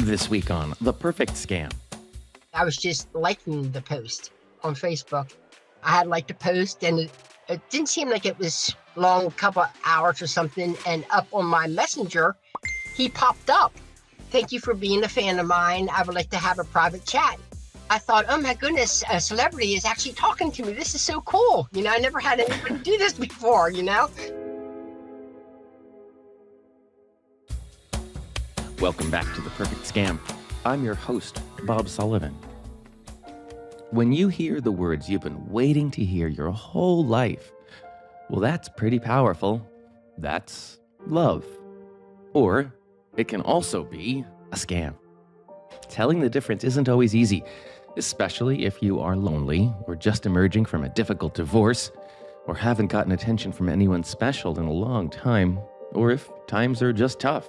This week on The Perfect Scam. I was just liking the post on Facebook. I had liked the post, and it didn't seem like it was long, a couple of hours or something, and up on my messenger, he popped up. "Thank you for being a fan of mine. I would like to have a private chat." I thought, oh my goodness, a celebrity is actually talking to me. This is so cool. I never had anybody do this before. Welcome back to The Perfect Scam. I'm your host, Bob Sullivan. When you hear the words you've been waiting to hear your whole life, well, that's pretty powerful. That's love. Or it can also be a scam. Telling the difference isn't always easy, especially if you are lonely or just emerging from a difficult divorce or haven't gotten attention from anyone special in a long time, or if times are just tough.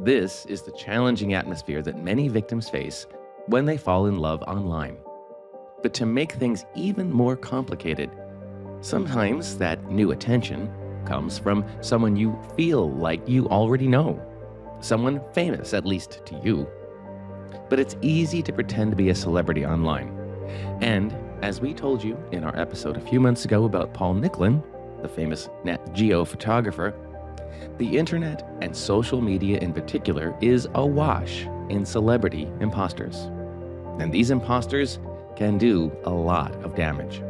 This is the challenging atmosphere that many victims face when they fall in love online. But to make things even more complicated, sometimes that new attention comes from someone you feel like you already know. Someone famous, at least to you. But it's easy to pretend to be a celebrity online. And as we told you in our episode a few months ago about Paul Nicklin, the famous Nat Geo photographer, the internet and social media in particular is awash in celebrity imposters. And these imposters can do a lot of damage.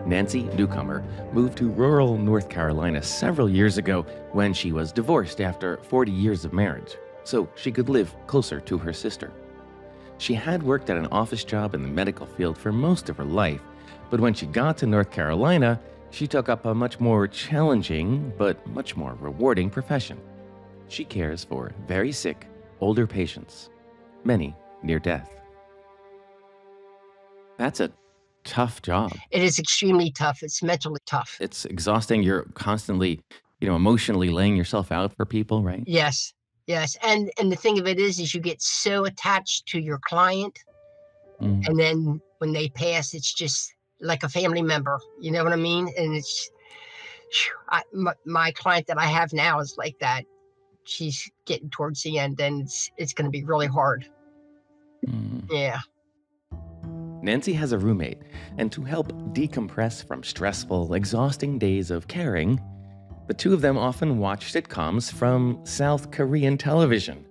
Nancy Newcomer moved to rural North Carolina several years ago when she was divorced after 40 years of marriage, so she could live closer to her sister. She had worked at an office job in the medical field for most of her life, but when she got to North Carolina, she took up a much more challenging, but much more rewarding profession. She cares for very sick, older patients, many near death. That's a tough job. It is extremely tough. It's mentally tough. It's exhausting. You're constantly, emotionally laying yourself out for people, right? Yes. And the thing of it is you get so attached to your client, and then when they pass, it's just like a family member. You know what I mean? And it's my client that I have now is like that. She's getting towards the end, and it's going to be really hard. Yeah. Nancy has a roommate, and to help decompress from stressful, exhausting days of caring, the two of them often watch sitcoms from South Korean television.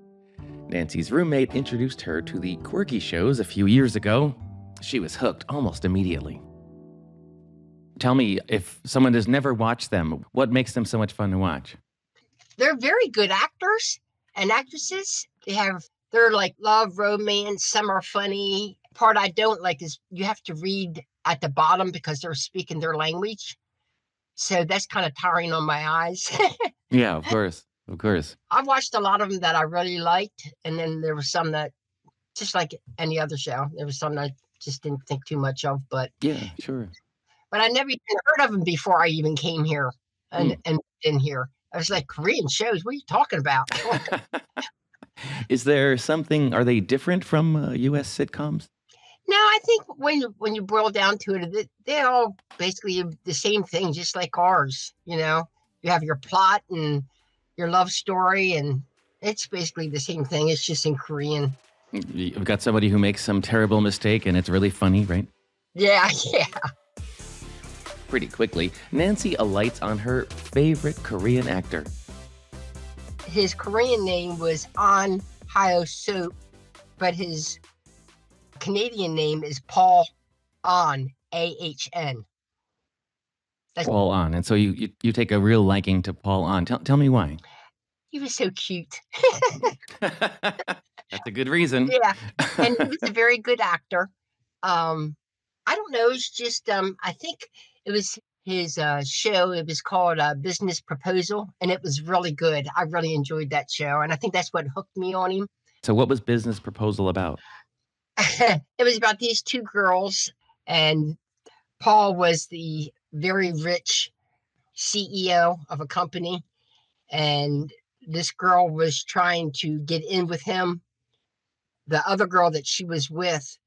Nancy's roommate introduced her to the quirky shows a few years ago. She was hooked almost immediately. Tell me, if someone has never watched them, what makes them so much fun to watch? They're very good actors and actresses. They're like love, romance. Some are funny. Part I don't like is you have to read at the bottom because they're speaking their language. So that's kind of tiring on my eyes. Yeah, of course. I've watched a lot of them that I really liked. And then there was some that, just like any other show, there was some that I just didn't think too much of. But yeah, sure. But I never even heard of them before I even came here and in here. I was like, Korean shows? What are you talking about? Is there something, are they different from U.S. sitcoms? No, I think when you boil down to it, they're all basically the same thing, just like ours. You have your plot and your love story, and it's basically the same thing. It's just in Korean. You've got somebody who makes some terrible mistake, and it's really funny, right? Yeah. Pretty quickly, Nancy alights on her favorite Korean actor. His Korean name was An Hyo-seok, but his Canadian name is Paul An, A-H-N. Paul An. And so you take a real liking to Paul An. Tell me why. He was so cute. That's a good reason. Yeah, and he was a very good actor. I don't know. It's just, I think it was his show. It was called Business Proposal, and it was really good. I really enjoyed that show, and I think that's what hooked me on him. So what was Business Proposal about? It was about these two girls, and Paul was the very rich CEO of a company, and this girl was trying to get in with him. The other girl that she was with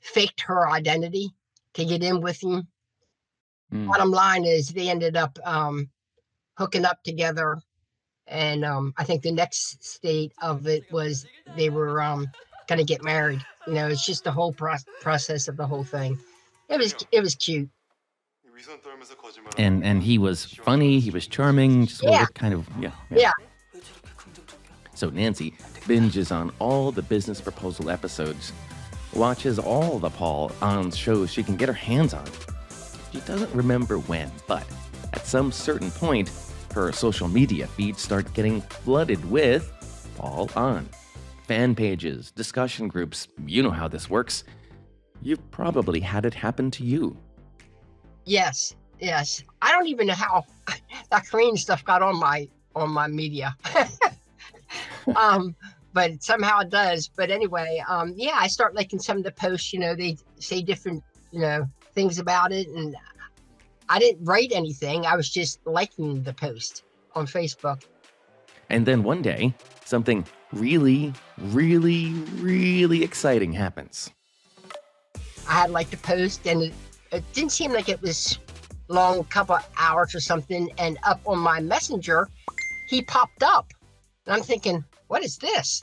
faked her identity to get in with him. Bottom line is they ended up hooking up together, And I think the next state of it was they were going to get married. It's just the whole process of the whole thing. It was cute. And he was funny, he was charming. Just Yeah, what kind of yeah. So Nancy binges on all the business proposal episodes, watches all the Paul on shows she can get her hands on. She doesn't remember when, but at some certain point, her social media feeds start getting flooded with Paul on. Fan pages, discussion groups, you know how this works. You've probably had it happen to you. Yes. I don't even know how that Korean stuff got on my media. But somehow it does. But anyway, I start liking some of the posts. They say different, things about it, and I didn't write anything. I was just liking the post on Facebook. And then one day, something really, really, really exciting happens. I had liked the post, and it didn't seem like it was long, couple of hours or something. And up on my messenger, he popped up, and I'm thinking, what is this?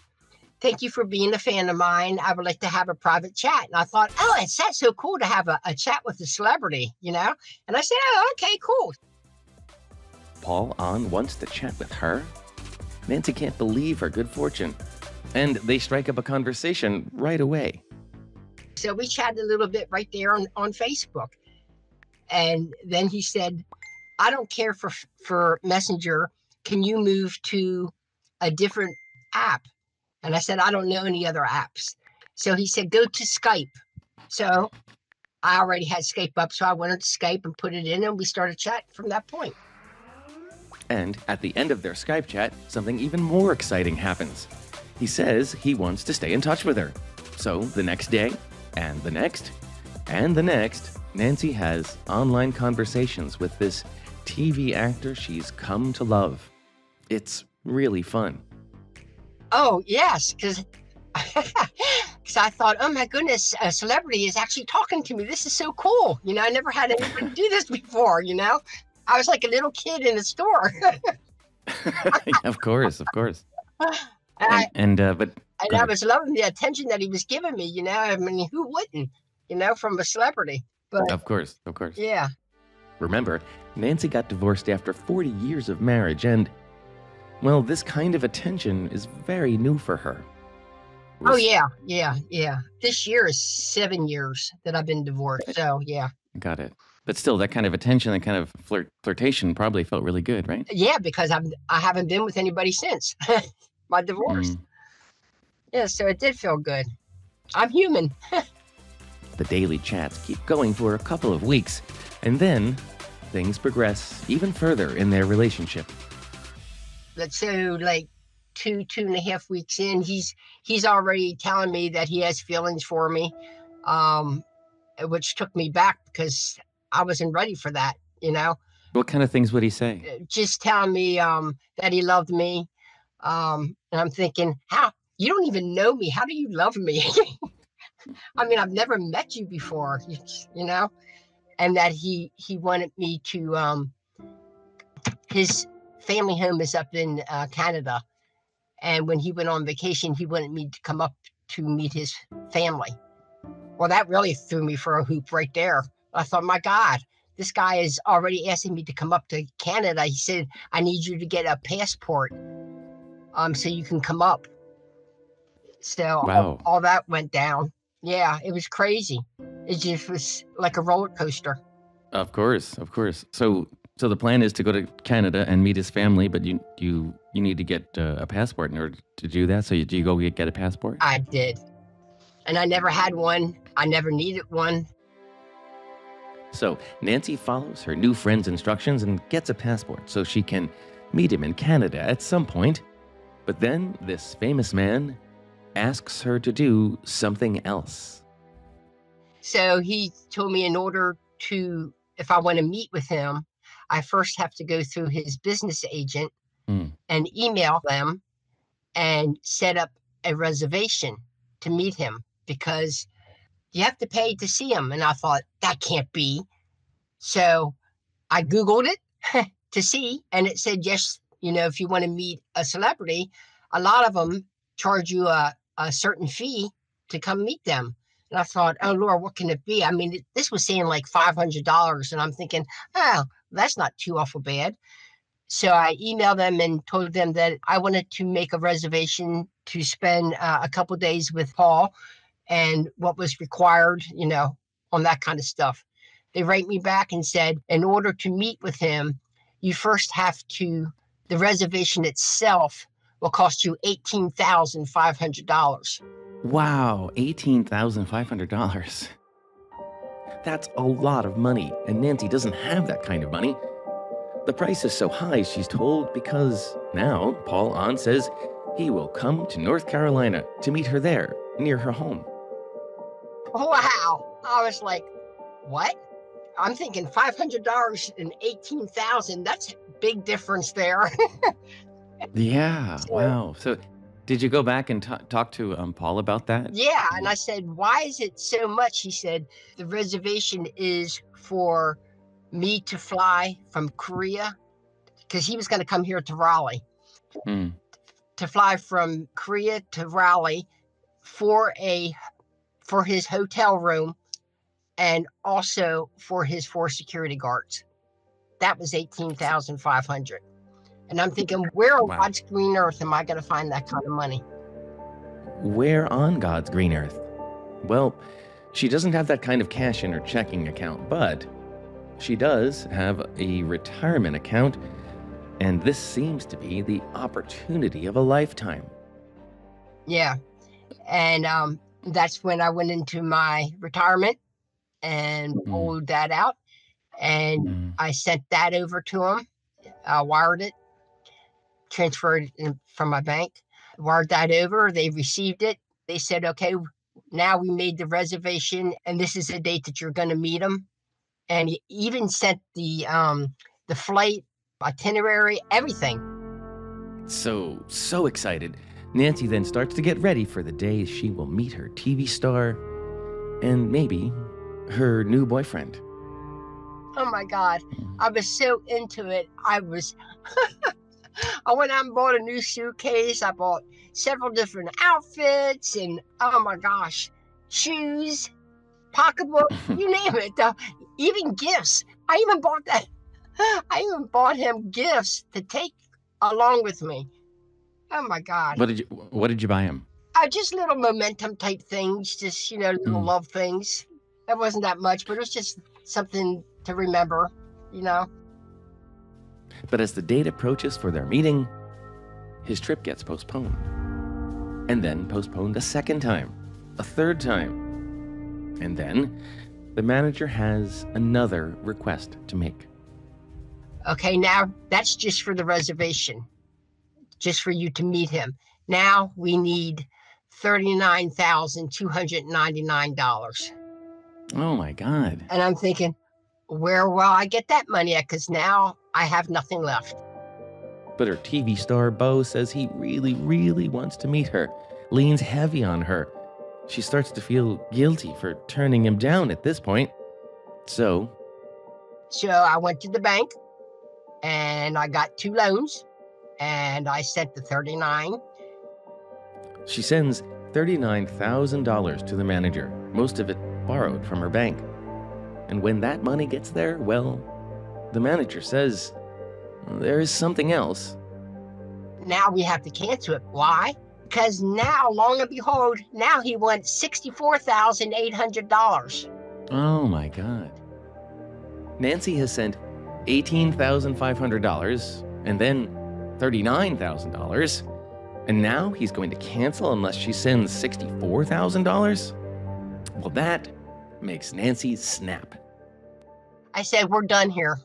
Thank you for being a fan of mine. I would like to have a private chat. And I thought, that's so cool to have a chat with a celebrity, And I said, okay, cool. Paul on wants to chat with her? Nancy can't believe her good fortune. And they strike up a conversation right away. So we chatted a little bit right there on Facebook. And then he said, I don't care for Messenger. Can you move to a different app? And I said, I don't know any other apps. So he said, go to Skype. So I already had Skype up. So I went into Skype and put it in, and we started chatting from that point. And at the end of their Skype chat, something even more exciting happens. He says he wants to stay in touch with her. So the next day, and the next, and the next, Nancy has online conversations with this TV actor she's come to love. It's really fun. Oh, yes, because I thought, oh my goodness, a celebrity is actually talking to me. This is so cool. I never had anybody do this before, I was like a little kid in the store. Of course. But I was loving the attention that he was giving me, I mean, who wouldn't, from a celebrity? But Of course. yeah. Remember, Nancy got divorced after 40 years of marriage, and, well, this kind of attention is very new for her. Oh, yeah. This year is 7 years that I've been divorced, so yeah. Got it. But still, that kind of attention, that kind of flirtation probably felt really good, right? Yeah, because I haven't been with anybody since my divorce. Yeah, so it did feel good. I'm human. The daily chats keep going for a couple of weeks, and then things progress even further in their relationship. So like 2.5 weeks in, he's already telling me that he has feelings for me, which took me back because I wasn't ready for that, What kind of things would he say? Just telling me that he loved me. And I'm thinking, how? You don't even know me. How do you love me? I mean, I've never met you before, and that he wanted me to, his family home is up in Canada. And when he went on vacation, he wanted me to come up to meet his family. Well, that really threw me for a hoop right there. I thought, my God, this guy is already asking me to come up to Canada. He said, I need you to get a passport so you can come up. So Wow. all that went down. Yeah, it was crazy. It just was like a roller coaster. Of course. So the plan is to go to Canada and meet his family, but you need to get a passport in order to do that. So do you go get a passport? I did. And I never had one. I never needed one. So Nancy follows her new friend's instructions and gets a passport so she can meet him in Canada at some point. But then this famous man asks her to do something else. So he told me in order to, if I want to meet with him, I first have to go through his business agent and email them and set up a reservation to meet him, because you have to pay to see him. And I thought, that can't be. So I Googled it to see, and it said, yes, if you want to meet a celebrity, a lot of them charge you a certain fee to come meet them. And I thought, oh, Lord, what can it be? I mean, this was saying like $500. And I'm thinking, oh, that's not too awful bad. So I emailed them and told them that I wanted to make a reservation to spend a couple days with Paul and what was required, on that kind of stuff. They write me back and said, in order to meet with him, you first have to, the reservation itself will cost you $18,500. Wow, $18,500. That's a lot of money, and Nancy doesn't have that kind of money. The price is so high, she's told, because now Paul Ahn says he will come to North Carolina to meet her there, near her home. Wow. I was like, what? I'm thinking $500 and $18,000. That's a big difference there. Yeah, wow. So did you go back and talk to Paul about that? Yeah. And I said, why is it so much? He said, the reservation is for me to fly from Korea, because he was going to come here to Raleigh, to fly from Korea to Raleigh for his hotel room and also for his 4 security guards. That was $18,500. And I'm thinking, where on God's green earth am I going to find that kind of money? Where on God's green earth? Well, she doesn't have that kind of cash in her checking account, but she does have a retirement account, and this seems to be the opportunity of a lifetime. Yeah. And that's when I went into my retirement and pulled that out. And I sent that over to him. I wired it, transferred it from my bank, wired that over. They received it. They said, okay, now we made the reservation, and this is the date that you're going to meet him. And he even sent the flight itinerary, everything. So excited. Nancy then starts to get ready for the day she will meet her TV star and maybe her new boyfriend. Oh my God. I was so into it. I went out and bought a new suitcase. I bought several different outfits and, oh my gosh, shoes, pocketbook, you name it. Even gifts. I even bought him gifts to take along with me. Oh my God. What did you buy him? Just little momentum type things, just, little love things. It wasn't that much, but it was just something to remember, But as the date approaches for their meeting, his trip gets postponed. And then postponed a second time, a third time. And then the manager has another request to make. Okay, now that's just for the reservation, just for you to meet him. Now we need $39,299. Oh my God. And I'm thinking, where will I get that money at? Because now I have nothing left. But her TV star Beau says he really, really wants to meet her, leans heavy on her. She starts to feel guilty for turning him down at this point. So I went to the bank and I got 2 loans and I sent the $39,000. She sends $39,000 to the manager, most of it borrowed from her bank. And when that money gets there, well, the manager says there is something else. Now we have to cancel it. Why? Because now, long and behold, now he wants $64,800. Oh my God. Nancy has sent $18,500 and then $39,000. And now he's going to cancel unless she sends $64,000? Well, that makes Nancy snap. I said, we're done here.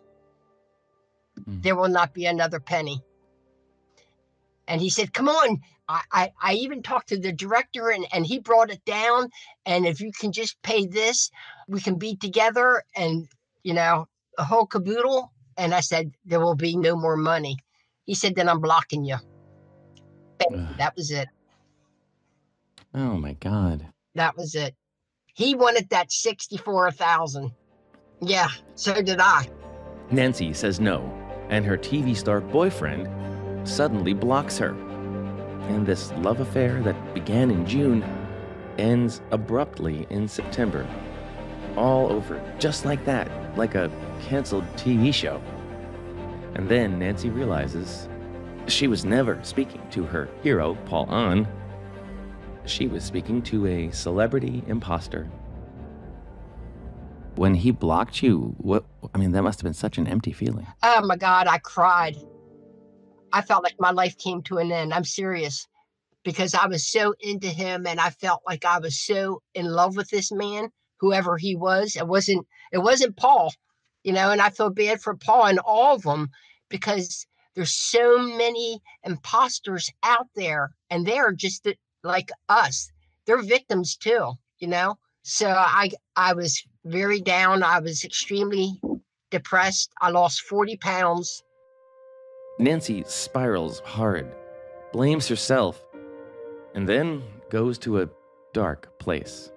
There will not be another penny. And he said, come on. I even talked to the director and he brought it down. And if you can just pay this, we can be together and, a whole caboodle. And I said, there will be no more money. He said, then I'm blocking you. That was it. Oh my God. That was it. He wanted that $64,000. Yeah, so did I. Nancy says no, and her TV star boyfriend suddenly blocks her. And this love affair that began in June ends abruptly in September. All over, just like that, like a canceled TV show. And then Nancy realizes she was never speaking to her hero, Paul Ahn. She was speaking to a celebrity imposter. When he blocked you, that must have been such an empty feeling. Oh my God, I cried. I felt like my life came to an end. I'm serious. Because I was so into him and I felt like I was so in love with this man, whoever he was. It wasn't Paul, and I feel bad for Paul and all of them because there's so many imposters out there and they're just like us. They're victims too. So I was very down. I was extremely depressed. I lost 40 pounds. Nancy spirals hard, blames herself, and then goes to a dark place.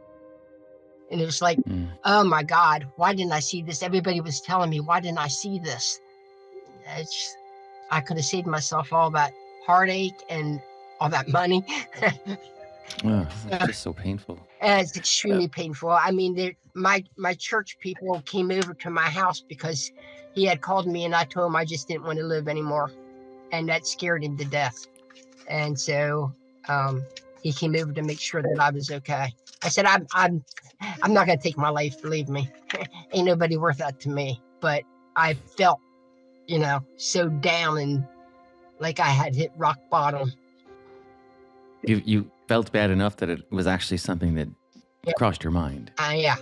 And it was like, oh my God, why didn't I see this? Everybody was telling me, why didn't I see this? I could have saved myself all that heartache and all that money. Oh, it's just so painful. And it's extremely painful. I mean, my church people came over to my house because he had called me and I told him I just didn't want to live anymore. And that scared him to death. And so he came over to make sure that I was okay. I said, I'm not going to take my life, believe me. Ain't nobody worth that to me. But I felt, so down and like I had hit rock bottom. You felt bad enough that it was actually something that crossed your mind. Yeah.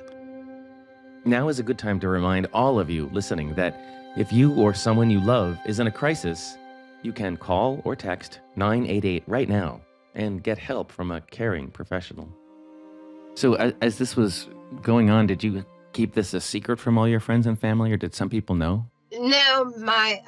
Now is a good time to remind all of you listening that if you or someone you love is in a crisis, you can call or text 988 right now and get help from a caring professional. So as this was going on, did you keep this a secret from all your friends and family, or did some people know? No, my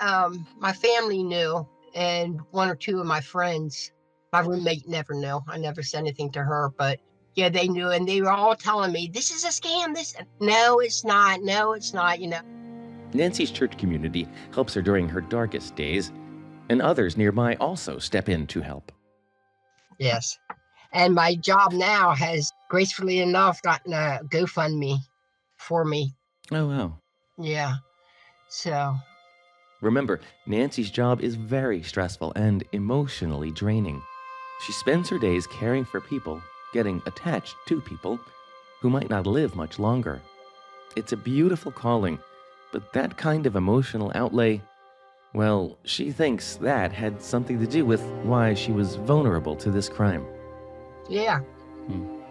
family knew, and one or two of my friends. My roommate never knew. I never said anything to her, but yeah, they knew, and they were all telling me, this is a scam. No, it's not. No, it's not, Nancy's church community helps her during her darkest days, and others nearby also step in to help. Yes. And my job now has, gracefully enough, gotten a GoFundMe for me. Oh, wow. Yeah. So. Remember, Nancy's job is very stressful and emotionally draining. She spends her days caring for people, getting attached to people who might not live much longer. It's a beautiful calling, but that kind of emotional outlay, well, she thinks that had something to do with why she was vulnerable to this crime. Yeah.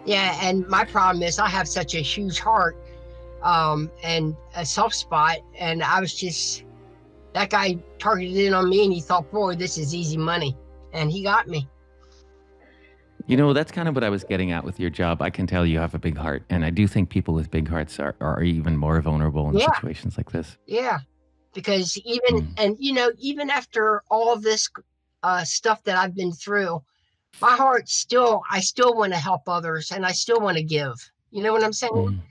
Yeah, and my problem is I have such a huge heart and a soft spot, and I was just, that guy targeted in on me and he thought, boy, this is easy money, and he got me. That's kind of what I was getting at with your job. I can tell you have a big heart, and I do think people with big hearts are even more vulnerable in situations like this. Yeah, because even after all this stuff that I've been through, my heart I still want to help others, and I still want to give. You know what I'm saying?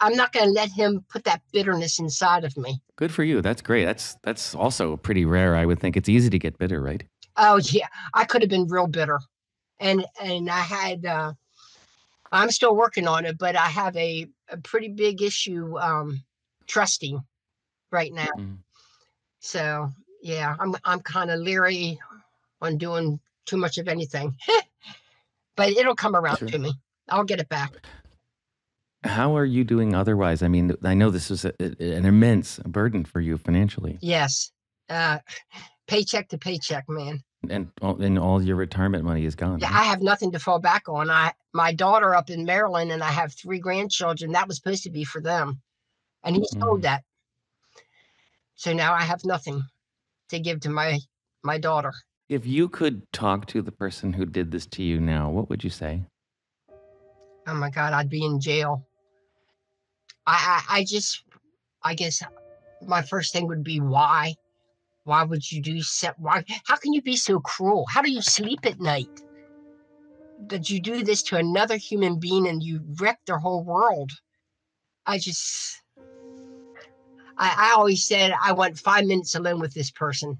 I'm not going to let him put that bitterness inside of me. Good for you. That's great. That's also pretty rare. I would think it's easy to get bitter, right? Oh yeah, I could have been real bitter. And I had, I'm still working on it, but I have a pretty big issue trusting right now. So yeah, I'm kind of leery on doing too much of anything, but it'll come around to me. I'll get it back. How are you doing otherwise? I mean, I know this was an immense burden for you financially. Yes, paycheck to paycheck, man. And all your retirement money is gone. Yeah, right? I have nothing to fall back on. My daughter up in Maryland, and I have 3 grandchildren. That was supposed to be for them, and he sold that. So now I have nothing to give to my daughter. If you could talk to the person who did this to you now, what would you say? Oh my God, I'd be in jail. I guess my first thing would be why. Why would you do why? How can you be so cruel? How do you sleep at night? That you do this to another human being and you wreck their whole world. I always said I want 5 minutes alone with this person.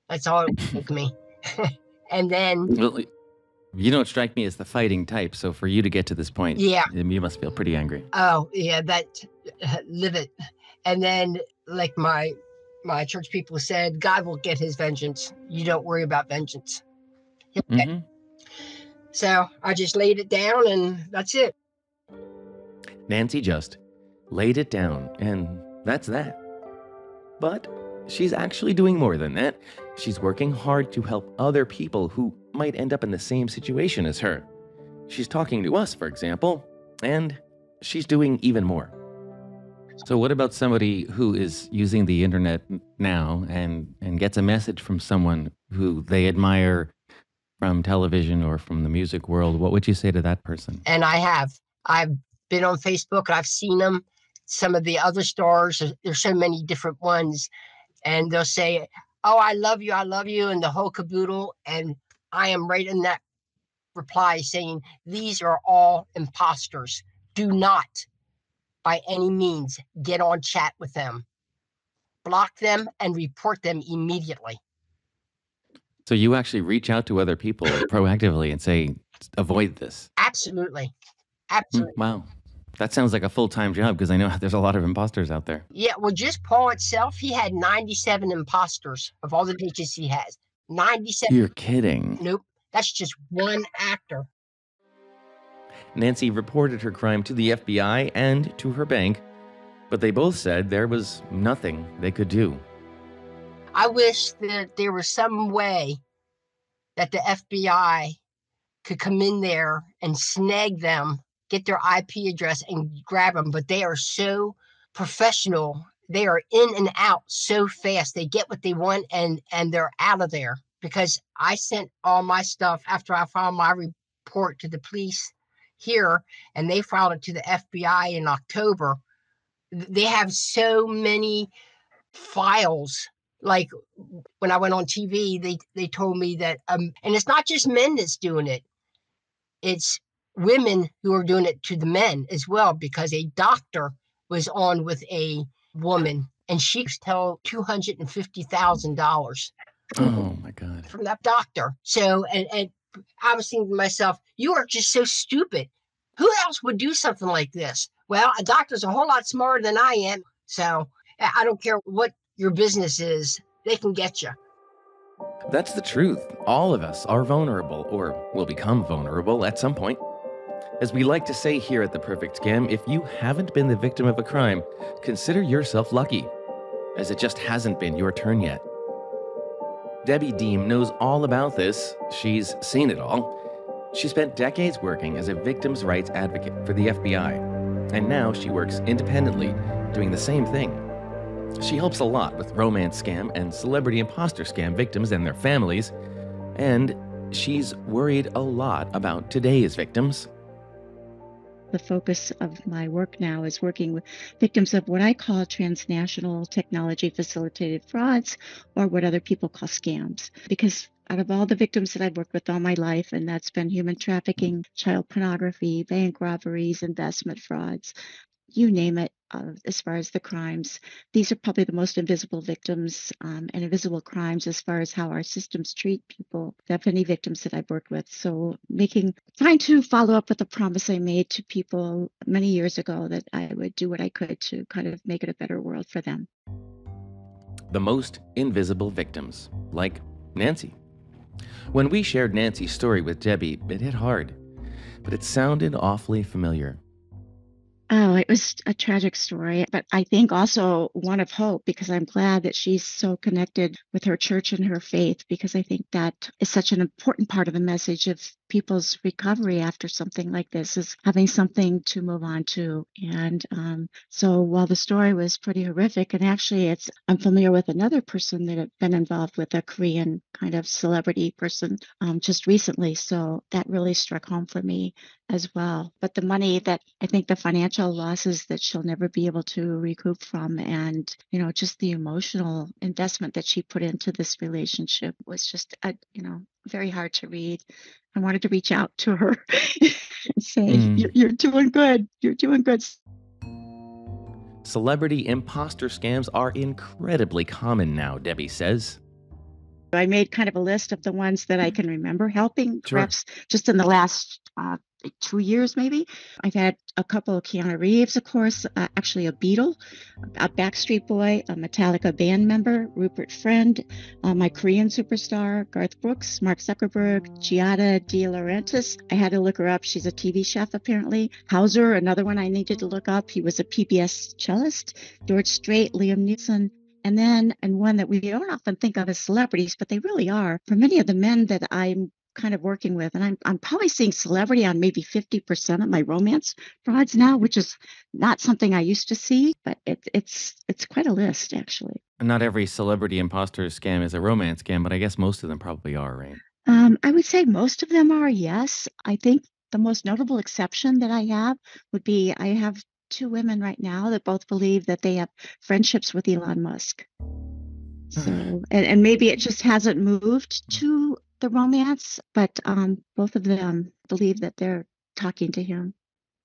That's all it took me. And then, Well, you don't strike me as the fighting type, so for you to get to this point, yeah, you must feel pretty angry. oh yeah, that live it. And then, like my church people said, God will get his vengeance. You don't worry about vengeance. Mm-hmm. So I just laid it down, and that's it. Nancy just laid it down, and that's that. But she's actually doing more than that. She's working hard to help other people who might end up in the same situation as her. She's talking to us, for example, and she's doing even more. So what about somebody who is using the internet now and gets a message from someone who they admire from television or from the music world? What would you say to that person? And I've been on Facebook, and I've seen them. Some of the other stars, there's so many different ones, and they'll say, "Oh, I love you, and the whole caboodle." And I am right in that reply saying, "These are all imposters. Do not, by any means, get on chat with them. Block them and report them immediately." So you actually reach out to other people proactively and say, avoid this. Absolutely. Absolutely. Wow. That sounds like a full-time job, because I know there's a lot of imposters out there. Yeah, well, just Paul itself, he had 97 imposters of all the digits he has. 97. You're kidding. Nope. That's just one actor. Nancy reported her crime to the FBI and to her bank, but they both said there was nothing they could do. I wish that there was some way that the FBI could come in there and snag them, get their IP address and grab them, but they are so professional. They are in and out so fast. They get what they want, and they're out of there. Because I sent all my stuff after I filed my report to the police here, and they filed it to the FBI in October. They have so many files. Like when I went on TV, they told me that, and it's not just men that's doing it. It's women who are doing it to the men as well, because a doctor was on with a woman, and she was told $250,000. Oh my God. From that doctor. So, and I was thinking to myself, you are just so stupid. Who else would do something like this? Well, a doctor's a whole lot smarter than I am. So I don't care what your business is, they can get you. That's the truth. All of us are vulnerable, or will become vulnerable at some point. As we like to say here at The Perfect Scam, if you haven't been the victim of a crime, consider yourself lucky, as it just hasn't been your turn yet. Debbie Deem knows all about this. She's seen it all. She spent decades working as a victims' rights advocate for the FBI, and now she works independently, doing the same thing. She helps a lot with romance scam and celebrity imposter scam victims and their families, and she's worried a lot about today's victims. The focus of my work now is working with victims of what I call transnational technology facilitated frauds, or what other people call scams. Because out of all the victims that I've worked with all my life, and that's been human trafficking, child pornography, bank robberies, investment frauds, you name it, as far as the crimes, these are probably the most invisible victims and invisible crimes as far as how our systems treat people, of any victims that I've worked with. So trying to follow up with a promise I made to people many years ago, that I would do what I could to kind of make it a better world for them. The most invisible victims, like Nancy. When we shared Nancy's story with Debbie, it hit hard, but it sounded awfully familiar. Oh, it was a tragic story, but I think also one of hope, because I'm glad that she's so connected with her church and her faith, because I think that is such an important part of the message of people's recovery after something like this, is having something to move on to. And so while the story was pretty horrific, and actually I'm familiar with another person that had been involved with a Korean kind of celebrity person just recently. So that really struck home for me as well. But the money that I think the financial losses that she'll never be able to recoup from, and, just the emotional investment that she put into this relationship was just, very hard to read. I wanted to reach out to her and say, you're doing good. You're doing good. Celebrity imposter scams are incredibly common now, Debbie says. I made kind of a list of the ones that I can remember helping, Sure. perhaps just in the last 2 years, maybe. I've had a couple of Keanu Reeves, of course, actually a Beatle, a Backstreet Boy, a Metallica band member, Rupert Friend, my Korean superstar, Garth Brooks, Mark Zuckerberg, Giada De Laurentiis. I had to look her up. She's a TV chef, apparently. Hauser, another one I needed to look up. He was a PBS cellist. George Strait, Liam Neeson. And one that we don't often think of as celebrities, but they really are. For many of the men that I'm kind of working with, and I'm probably seeing celebrity on maybe 50% of my romance frauds now, which is not something I used to see, but it's quite a list, actually. Not every celebrity imposter scam is a romance scam, but I guess most of them probably are, right? I would say most of them are, yes. I think the most notable exception that I have would be I have two women right now that both believe that they have friendships with Elon Musk. So, and maybe it just hasn't moved to the romance, but both of them believe that they're talking to him.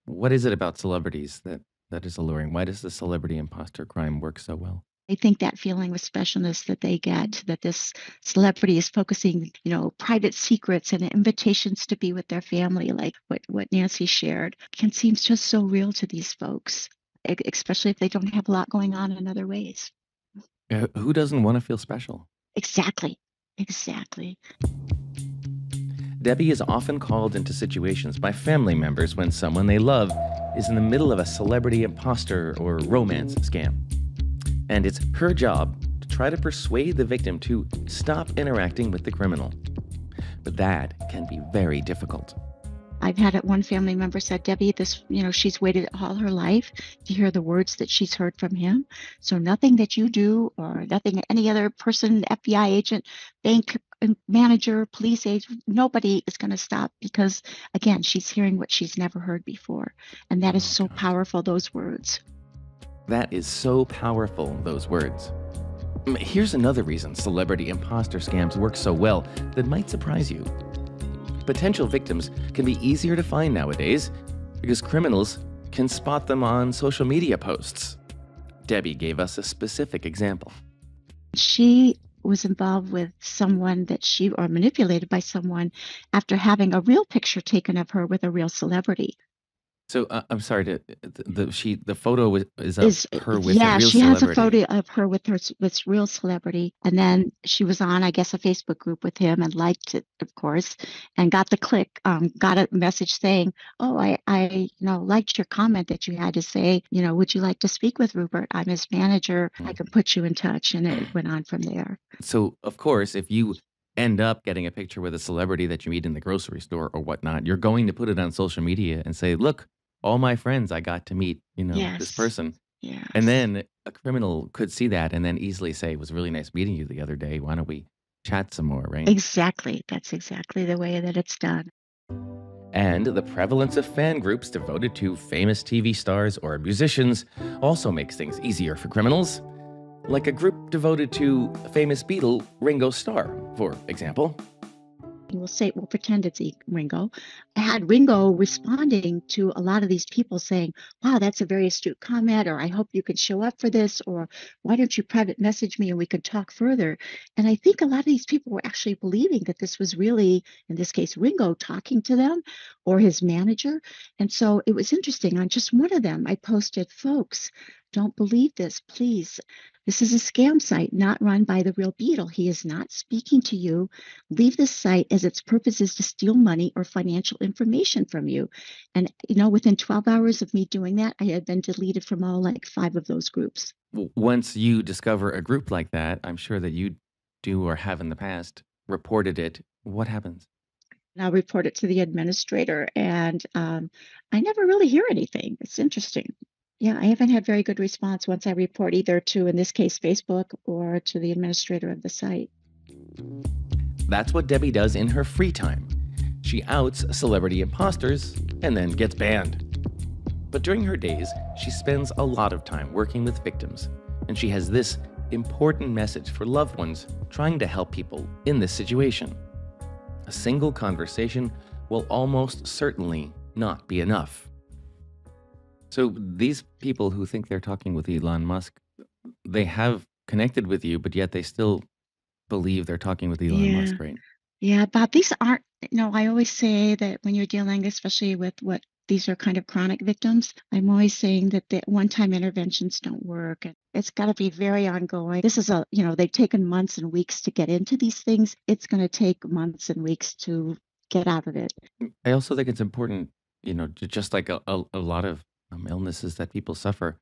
What is it about celebrities that is alluring? Why does the celebrity imposter crime work so well? I think that feeling of specialness that they get, that this celebrity is focusing, private secrets and invitations to be with their family, like what Nancy shared, can seem just so real to these folks, especially if they don't have a lot going on in other ways. Who doesn't want to feel special? Exactly. Exactly. Debbie is often called into situations by family members when someone they love is in the middle of a celebrity imposter or romance scam. And it's her job to try to persuade the victim to stop interacting with the criminal. But that can be very difficult. I've had it one family member said, Debbie, she's waited all her life to hear the words that she's heard from him. So nothing that you do or nothing any other person, FBI agent, bank manager, police agent, nobody is going to stop because, again, she's hearing what she's never heard before. And that is so powerful, those words. That is so powerful, those words. Here's another reason celebrity imposter scams work so well that might surprise you. Potential victims can be easier to find nowadays because criminals can spot them on social media posts. Debbie gave us a specific example. She was involved with someone or manipulated by someone after having a real picture taken of her with a real celebrity. So I'm sorry. The photo is of her with a real she has a celebrity. photo of her with this real celebrity, and then she was on, I guess, a Facebook group with him and liked it, of course, and got the click. Got a message saying, "Oh, I liked your comment that you had to say. Would you like to speak with Rupert? I'm his manager. I can put you in touch." And it went on from there. So of course, if you end up getting a picture with a celebrity that you meet in the grocery store or whatnot, you're going to put it on social media and say, "Look, all my friends, I got to meet, this Yes. person." Yes. And then a criminal could see that and then easily say, "It was really nice meeting you the other day. Why don't we chat some more," right? Exactly. That's exactly the way that it's done. And the prevalence of fan groups devoted to famous TV stars or musicians also makes things easier for criminals. Like a group devoted to famous Beatle Ringo Starr, for example. We'll pretend it's Ringo. I had Ringo responding to a lot of these people saying, "Wow, that's a very astute comment," or "I hope you can show up for this," or "Why don't you private message me and we could talk further?" And I think a lot of these people were actually believing that this was really, in this case, Ringo talking to them or his manager. And so it was interesting. On just one of them, I posted, "Folks, don't believe this, please. This is a scam site not run by the real Beatle. He is not speaking to you. Leave this site as its purpose is to steal money or financial information from you." And, within 12 hours of me doing that, I had been deleted from all 5 of those groups. Once you discover a group like that, I'm sure that you do or have in the past reported it. What happens? And I'll report it to the administrator, and I never really hear anything. It's interesting. Yeah, I haven't had very good response once I report either to, in this case, Facebook or to the administrator of the site. That's what Debbie does in her free time. She outs celebrity imposters and then gets banned. But during her days, she spends a lot of time working with victims, and she has this important message for loved ones trying to help people in this situation. A single conversation will almost certainly not be enough. So these people who think they're talking with Elon Musk, they have connected with you, but yet they still believe they're talking with Elon Yeah. Musk, right? Yeah, Bob, these aren't, I always say that when you're dealing, especially with what these are kind of chronic victims, I'm always saying that the one-time interventions don't work. And it's got to be very ongoing. This is they've taken months and weeks to get into these things. It's going to take months and weeks to get out of it. I also think it's important, just like a lot of illnesses that people suffer,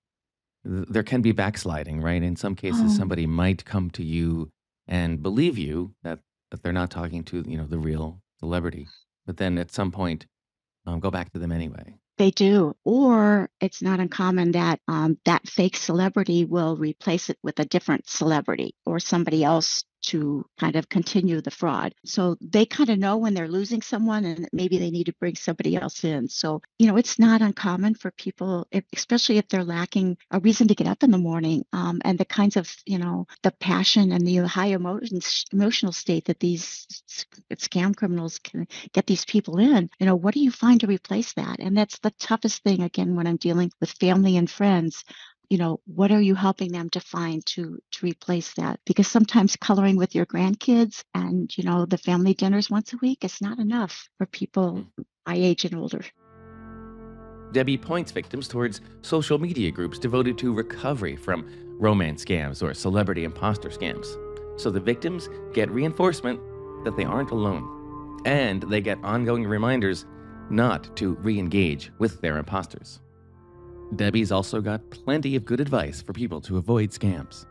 there can be backsliding, right? In some cases, Oh, somebody might come to you and believe you that they're not talking to, the real celebrity. But then at some point, go back to them anyway. they do. Or it's not uncommon that that fake celebrity will replace it with a different celebrity or somebody else to kind of continue the fraud. So they kind of know when they're losing someone and that maybe they need to bring somebody else in. So, it's not uncommon for people, especially if they're lacking a reason to get up in the morning, and the kinds of, the passion and the high emotional state that these scam criminals can get these people in. What do you find to replace that? And that's the toughest thing, again, when I'm dealing with family and friends. What are you helping them to find to replace that? Because sometimes coloring with your grandkids and, the family dinners once a week is not enough for people my age and older. Debbie points victims towards social media groups devoted to recovery from romance scams or celebrity imposter scams. So the victims get reinforcement that they aren't alone, and they get ongoing reminders not to re-engage with their imposters. Debbie's also got plenty of good advice for people to avoid scams.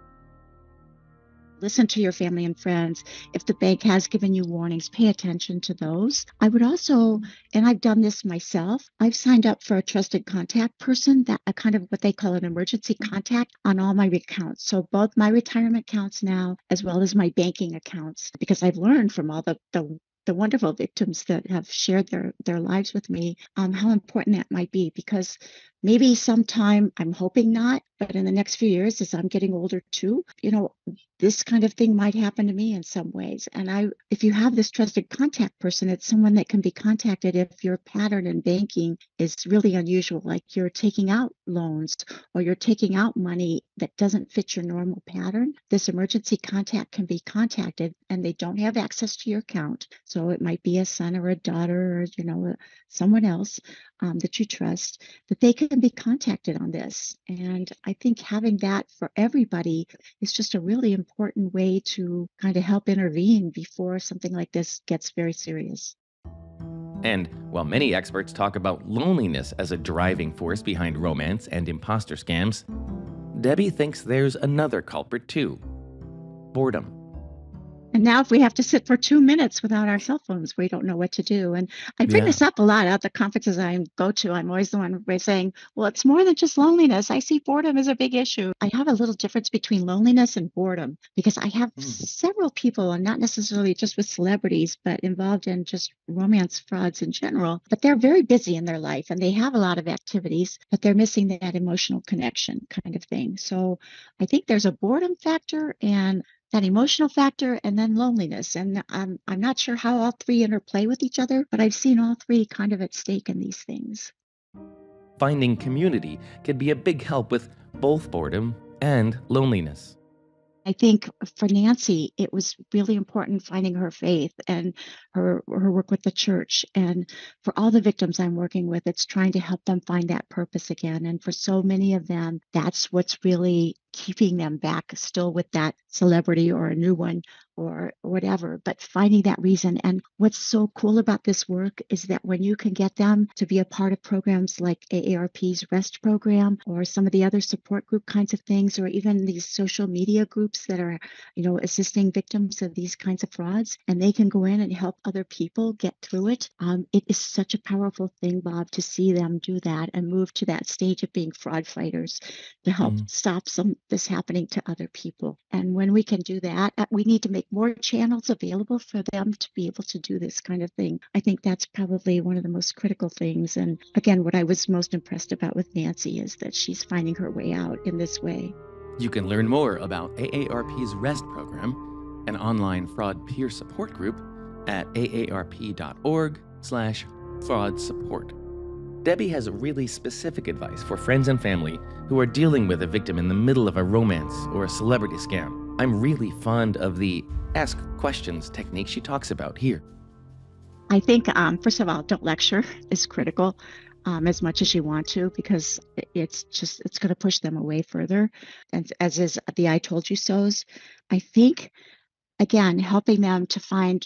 Listen to your family and friends. If the bank has given you warnings, pay attention to those. I would also, and I've done this myself, I've signed up for a trusted contact person, that a kind of what they call an emergency contact on all my accounts. So both my retirement accounts now, as well as my banking accounts, because I've learned from all the wonderful victims that have shared their lives with me, how important that might be, because maybe sometime, I'm hoping not, but in the next few years, as I'm getting older too, this kind of thing might happen to me in some ways. And if you have this trusted contact person, it's someone that can be contacted if your pattern in banking is really unusual, like you're taking out loans or you're taking out money that doesn't fit your normal pattern. This emergency contact can be contacted, and they don't have access to your account. So it might be a son or a daughter or, someone else that you trust, that they can be contacted on this. And I think having that for everybody is just a really important way to kind of help intervene before something like this gets very serious. And while many experts talk about loneliness as a driving force behind romance and imposter scams, Debbie thinks there's another culprit too: boredom. And now if we have to sit for 2 minutes without our cell phones, we don't know what to do. And I bring this up a lot at the conferences I go to. I'm always the one saying, well, it's more than just loneliness. I see boredom as a big issue. I have a little difference between loneliness and boredom, because I have several people, and not necessarily just with celebrities, but involved in just romance frauds in general. But they're very busy in their life and they have a lot of activities, but they're missing that emotional connection kind of thing. So I think there's a boredom factor and that emotional factor, and then loneliness. And I'm not sure how all three interplay with each other, but I've seen all three kind of at stake in these things. Finding community can be a big help with both boredom and loneliness. I think for Nancy, it was really important finding her faith and her work with the church. And for all the victims I'm working with, it's trying to help them find that purpose again. And for so many of them, that's what's really keeping them back still with that celebrity or a new one or whatever, but finding that reason. And what's so cool about this work is that when you can get them to be a part of programs like AARP's REST program or some of the other support group kinds of things, or even these social media groups that are, assisting victims of these kinds of frauds, and they can go in and help other people get through it. It is such a powerful thing, Bob, to see them do that and move to that stage of being fraud fighters to help stop this happening to other people. And when we can do that, we need to make more channels available for them to be able to do this kind of thing. I think that's probably one of the most critical things. And again, what I was most impressed about with Nancy is that she's finding her way out in this way. You can learn more about AARP's REST program, an online fraud peer support group, at aarp.org/fraud support. Debbie has really specific advice for friends and family who are dealing with a victim in the middle of a romance or a celebrity scam. I'm really fond of the ask questions technique she talks about here. I think, first of all, don't lecture is critical as much as you want to, because it's going to push them away further. And as is the I told you so's. I think, again, helping them to find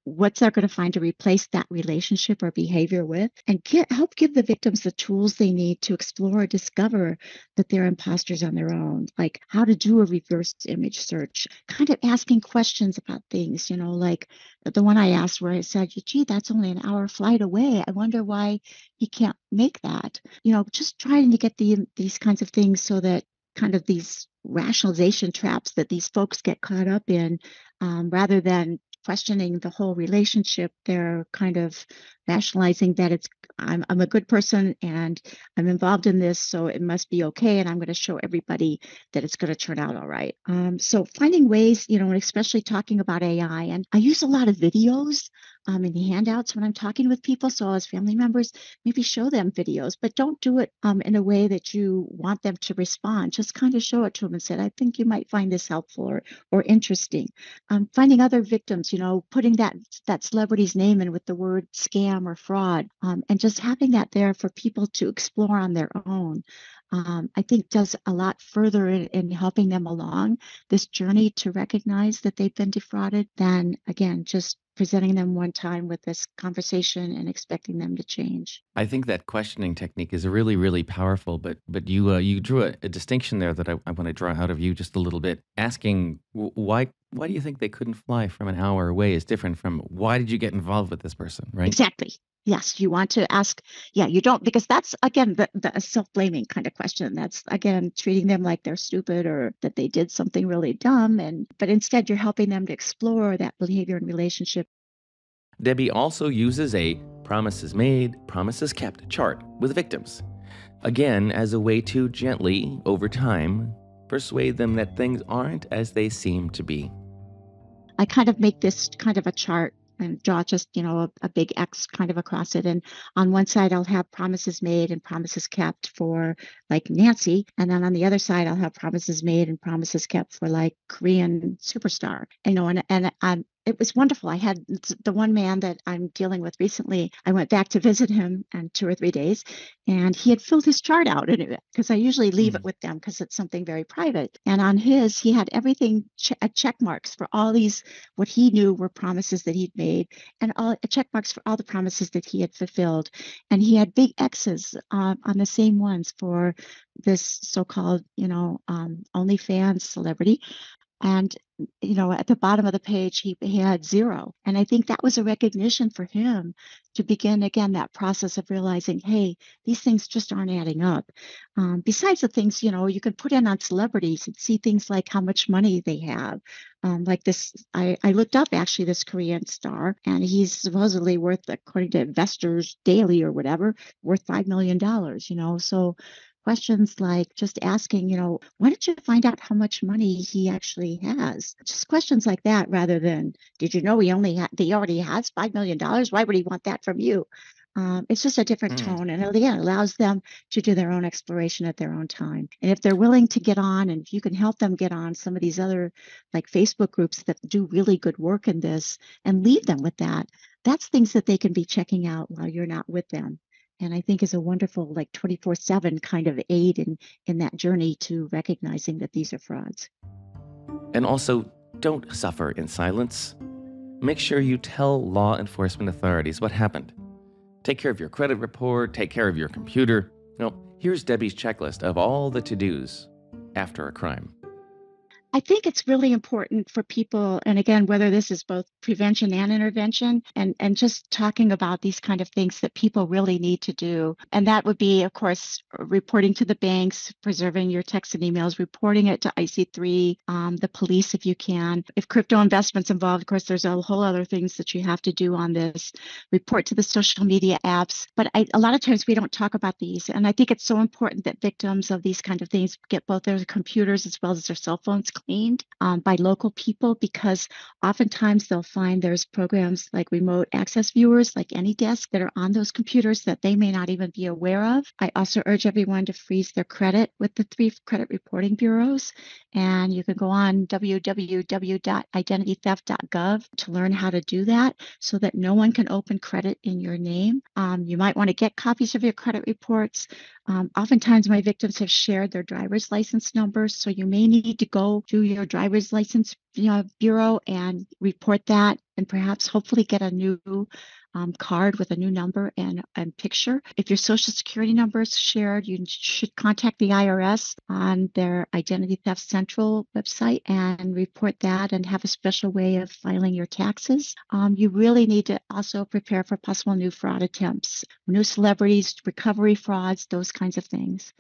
what they're going to find to replace that relationship or behavior with, and help give the victims the tools they need to explore, discover that they're imposters on their own, like how to do a reverse image search, kind of asking questions about things, like the one I asked where I said, gee, that's only an hour flight away. I wonder why he can't make that. Just trying to get these kinds of things so that kind of these rationalization traps that these folks get caught up in, rather than questioning the whole relationship, they're kind of rationalizing that I'm a good person and I'm involved in this, so it must be okay, and I'm going to show everybody that it's going to turn out all right. So finding ways, and especially talking about AI, and I use a lot of videos in the handouts when I'm talking with people. So as family members, maybe show them videos, but don't do it in a way that you want them to respond. Just kind of show it to them and say, I think you might find this helpful or interesting. Finding other victims, putting that celebrity's name in with the word scam or fraud, and just having that there for people to explore on their own, I think does a lot further in helping them along this journey to recognize that they've been defrauded than, again, just presenting them one time with this conversation and expecting them to change. I think that questioning technique is really, really powerful, but you drew a distinction there that I want to draw out of you just a little bit. Asking why do you think they couldn't fly from an hour away is different from why did you get involved with this person, right? Exactly. Yes, you want to ask. Yeah, you don't, because that's, again, the self-blaming kind of question. That's, again, treating them like they're stupid or that they did something really dumb. But instead, you're helping them to explore that behavior and relationship. Debbie also uses a promises made, promises kept chart with victims. Again, as a way to gently, over time, persuade them that things aren't as they seem to be. I kind of make this kind of a chart and draw just, a big X kind of across it. And on one side, I'll have promises made and promises kept for like Nancy. And then on the other side, I'll have promises made and promises kept for like Korean superstar, and it was wonderful. I had the one man that I'm dealing with recently. I went back to visit him in 2 or 3 days, and he had filled his chart out because I usually leave it with them because it's something very private. And on his, he had everything check marks for all these what he knew were promises that he'd made, and all check marks for all the promises that he had fulfilled. And he had big X's on the same ones for this so-called, OnlyFans celebrity. And, at the bottom of the page, he had 0. And I think that was a recognition for him to begin, again, that process of realizing, hey, these things just aren't adding up. Besides the things, you can put in on celebrities and see things like how much money they have. Like this, I looked up actually this Korean star, and he's supposedly worth, according to Investors Daily or whatever, worth $5 million, So questions like just asking, why don't you find out how much money he actually has? Just questions like that, rather than, did you know he already has $5 million? Why would he want that from you? It's just a different tone, and again, allows them to do their own exploration at their own time. And if they're willing to get on, and if you can help them get on some of these other like Facebook groups that do really good work in this, and leave them with that's things that they can be checking out while you're not with them. And I think is a wonderful, like 24/7 kind of aid in that journey to recognizing that these are frauds. And also, don't suffer in silence. Make sure you tell law enforcement authorities what happened. Take care of your credit report, take care of your computer. Here's Debbie's checklist of all the to-dos after a crime. I think it's really important for people, and again, whether this is both prevention and intervention, and just talking about these kind of things that people really need to do. And that would be, of course, reporting to the banks, preserving your texts and emails, reporting it to IC3, the police if you can. If crypto investments involved, of course, there's a whole other things that you have to do on this. Report to the social media apps. But a lot of times we don't talk about these. And I think it's so important that victims of these kind of things get both their computers as well as their cell phones cleaned by local people, because oftentimes they'll find there's programs like remote access viewers, like AnyDesk, that are on those computers that they may not even be aware of. I also urge everyone to freeze their credit with the 3 credit reporting bureaus. And you can go on www.identitytheft.gov to learn how to do that so that no one can open credit in your name. You might want to get copies of your credit reports. Oftentimes my victims have shared their driver's license numbers, so you may need to go to your driver's license bureau and report that, and perhaps hopefully get a new card with a new number and picture. If your social security number is shared, you should contact the IRS on their Identity Theft Central website and report that, and have a special way of filing your taxes. You really need to also prepare for possible new fraud attempts, new celebrities, recovery frauds, those kinds of things.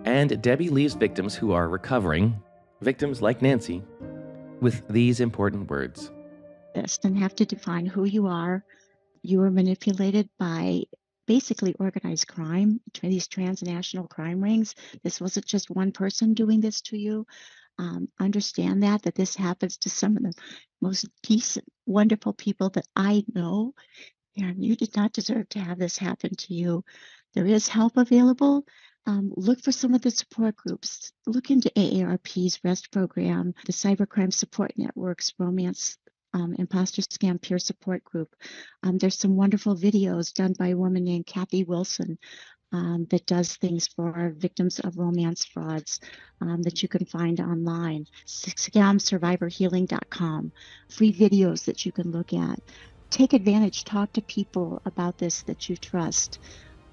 And Debbie leaves victims who are recovering, victims like Nancy, with these important words. And have to define who you are. You were manipulated by basically organized crime, these transnational crime rings. This wasn't just one person doing this to you. Understand that this happens to some of the most decent, wonderful people that I know, and you did not deserve to have this happen to you. There is help available. Look for some of the support groups. Look into AARP's REST program, the Cybercrime Support Network's Romance Imposter Scam Peer Support Group. There's some wonderful videos done by a woman named Kathy Wilson that does things for victims of romance frauds that you can find online. Scamsurvivorhealing.com. Free videos that you can look at. Take advantage, talk to people about this that you trust.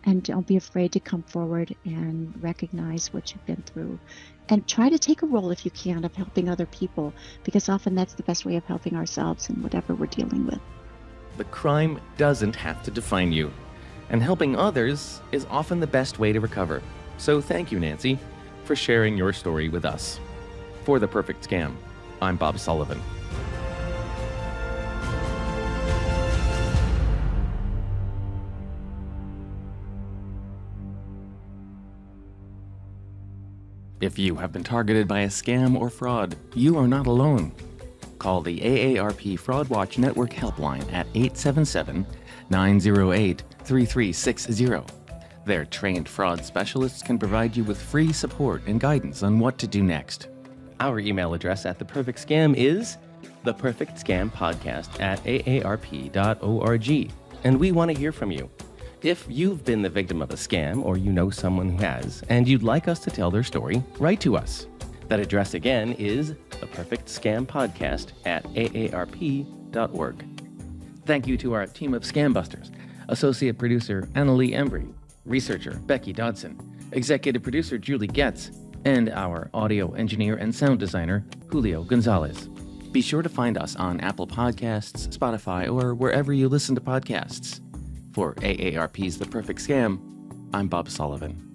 And don't be afraid to come forward and recognize what you've been through. And try to take a role, if you can, of helping other people, because often that's the best way of helping ourselves in whatever we're dealing with. The crime doesn't have to define you, and helping others is often the best way to recover. So thank you, Nancy, for sharing your story with us. For The Perfect Scam, I'm Bob Sullivan. If you have been targeted by a scam or fraud, you are not alone. Call the AARP Fraud Watch Network helpline at 877-908-3360. Their trained fraud specialists can provide you with free support and guidance on what to do next. Our email address at The Perfect Scam is theperfectscampodcast@aarp.org, and we want to hear from you. If you've been the victim of a scam, or you know someone who has, and you'd like us to tell their story, write to us. That address again is theperfectscampodcast@aarp.org. Thank you to our team of Scam Busters, Associate Producer Annalee Embry, Researcher Becky Dodson, Executive Producer Julie Getz, and our audio engineer and sound designer Julio Gonzalez. Be sure to find us on Apple Podcasts, Spotify, or wherever you listen to podcasts. For AARP's The Perfect Scam, I'm Bob Sullivan.